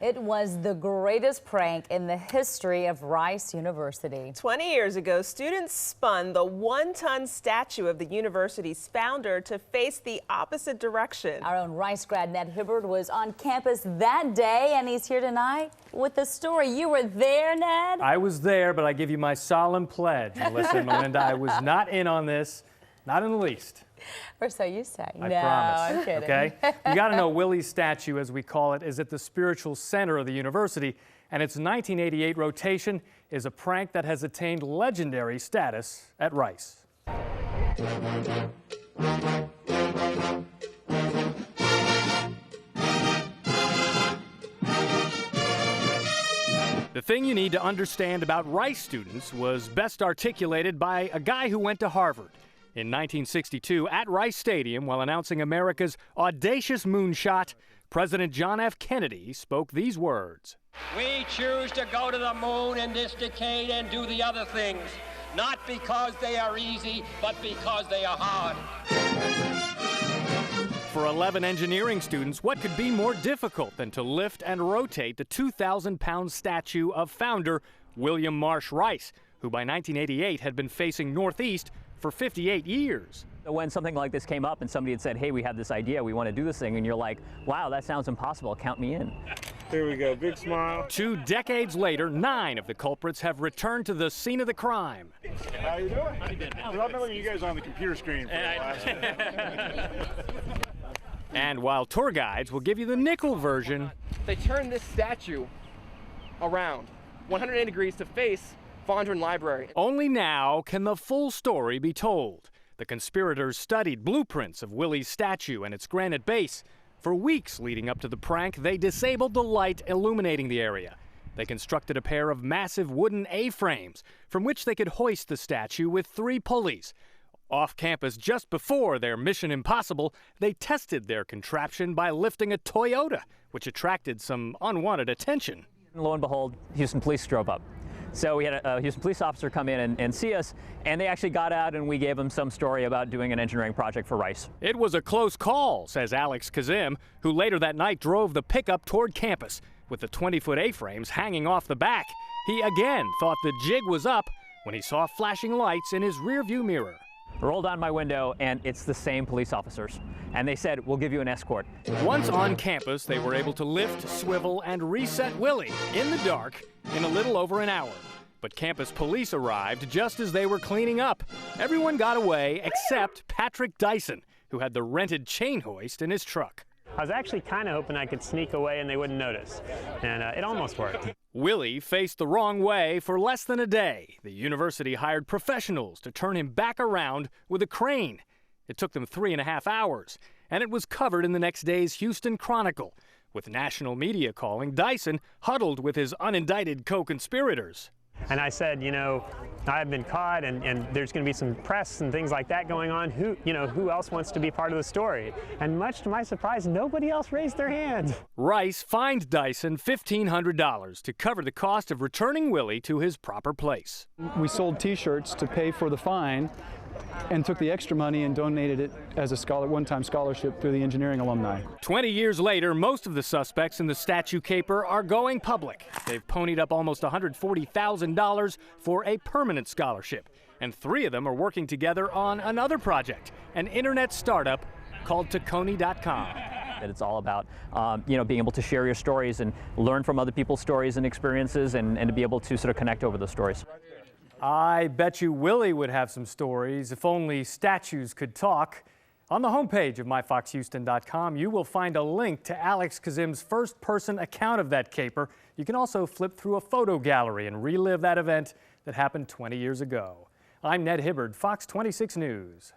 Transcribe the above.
It was the greatest prank in the history of Rice University. 20 years ago, students spun the one-ton statue of the university's founder to face the opposite direction. Our own Rice grad Ned Hibberd was on campus that day, and he's here tonight with the story. You were there, Ned? I was there, but I give you my solemn pledge, Melissa, Melinda, I was not in on this, not in the least. Or so you say. I no, promise. I'm kidding. Okay? You got to know Willie's statue, as we call it, is at the spiritual center of the university, and its 1988 rotation is a prank that has attained legendary status at Rice. The thing you need to understand about Rice students was best articulated by a guy who went to Harvard. In 1962, at Rice Stadium, while announcing America's audacious moonshot, President John F. Kennedy spoke these words. We choose to go to the moon in this decade and do the other things, not because they are easy, but because they are hard. For 11 engineering students, what could be more difficult than to lift and rotate the 2,000-pound statue of founder William Marsh Rice, who by 1988 had been facing northeast for 58 years. When something like this came up and somebody had said, hey, we have this idea, we want to do this thing, and you're like, wow, that sounds impossible, count me in. Here we go, big smile. 2 decades later, 9 of the culprits have returned to the scene of the crime. How you doing? I've been looking at you guys on the computer screen for the last And while tour guides will give you the nickel version, they turned this statue around 180 degrees to face Fondren Library. Only now can the full story be told. The conspirators studied blueprints of Willie's statue and its granite base. For weeks leading up to the prank, they disabled the light illuminating the area. They constructed a pair of massive wooden A-frames from which they could hoist the statue with 3 pulleys. Off campus, just before their Mission Impossible, they tested their contraption by lifting a Toyota, which attracted some unwanted attention. And lo and behold, Houston police drove up. So we had a Houston police officer come in and see us, and they actually got out and we gave them some story about doing an engineering project for Rice. It was a close call, says Alex Kazim, who later that night drove the pickup toward campus with the 20-foot A-frames hanging off the back. He again thought the jig was up when he saw flashing lights in his rearview mirror. Rolled down my window, and it's the same police officers. And they said, we'll give you an escort. Once on campus, they were able to lift, swivel, and reset Willie in the dark in a little over an hour. But campus police arrived just as they were cleaning up. Everyone got away except Patrick Dyson, who had the rented chain hoist in his truck. I was actually kind of hoping I could sneak away and they wouldn't notice, and it almost worked. Willie faced the wrong way for less than a day. The university hired professionals to turn him back around with a crane. It took them 3.5 hours, and it was covered in the next day's Houston Chronicle, with national media calling Dyson huddled with his unindicted co-conspirators. And I said, you know, I've been caught, and there's going to be some press and things like that going on. Who else wants to be part of the story? And much to my surprise, nobody else raised their hand. Rice fined Dyson $1,500 to cover the cost of returning Willie to his proper place. We sold T-shirts to pay for the fine and took the extra money and donated it as a one-time scholarship through the engineering alumni. 20 years later, most of the suspects in the statue caper are going public. They've ponied up almost $140,000 for a permanent scholarship, and 3 of them are working together on another project, an internet startup called Tacony.com. It's all about, being able to share your stories and learn from other people's stories and experiences, and to be able to sort of connect over those stories. I bet you Willie would have some stories if only statues could talk. On the homepage of myfoxhouston.com, you will find a link to Alex Kazim's first-person account of that caper. You can also flip through a photo gallery and relive that event that happened 20 years ago. I'm Ned Hibberd, Fox 26 News.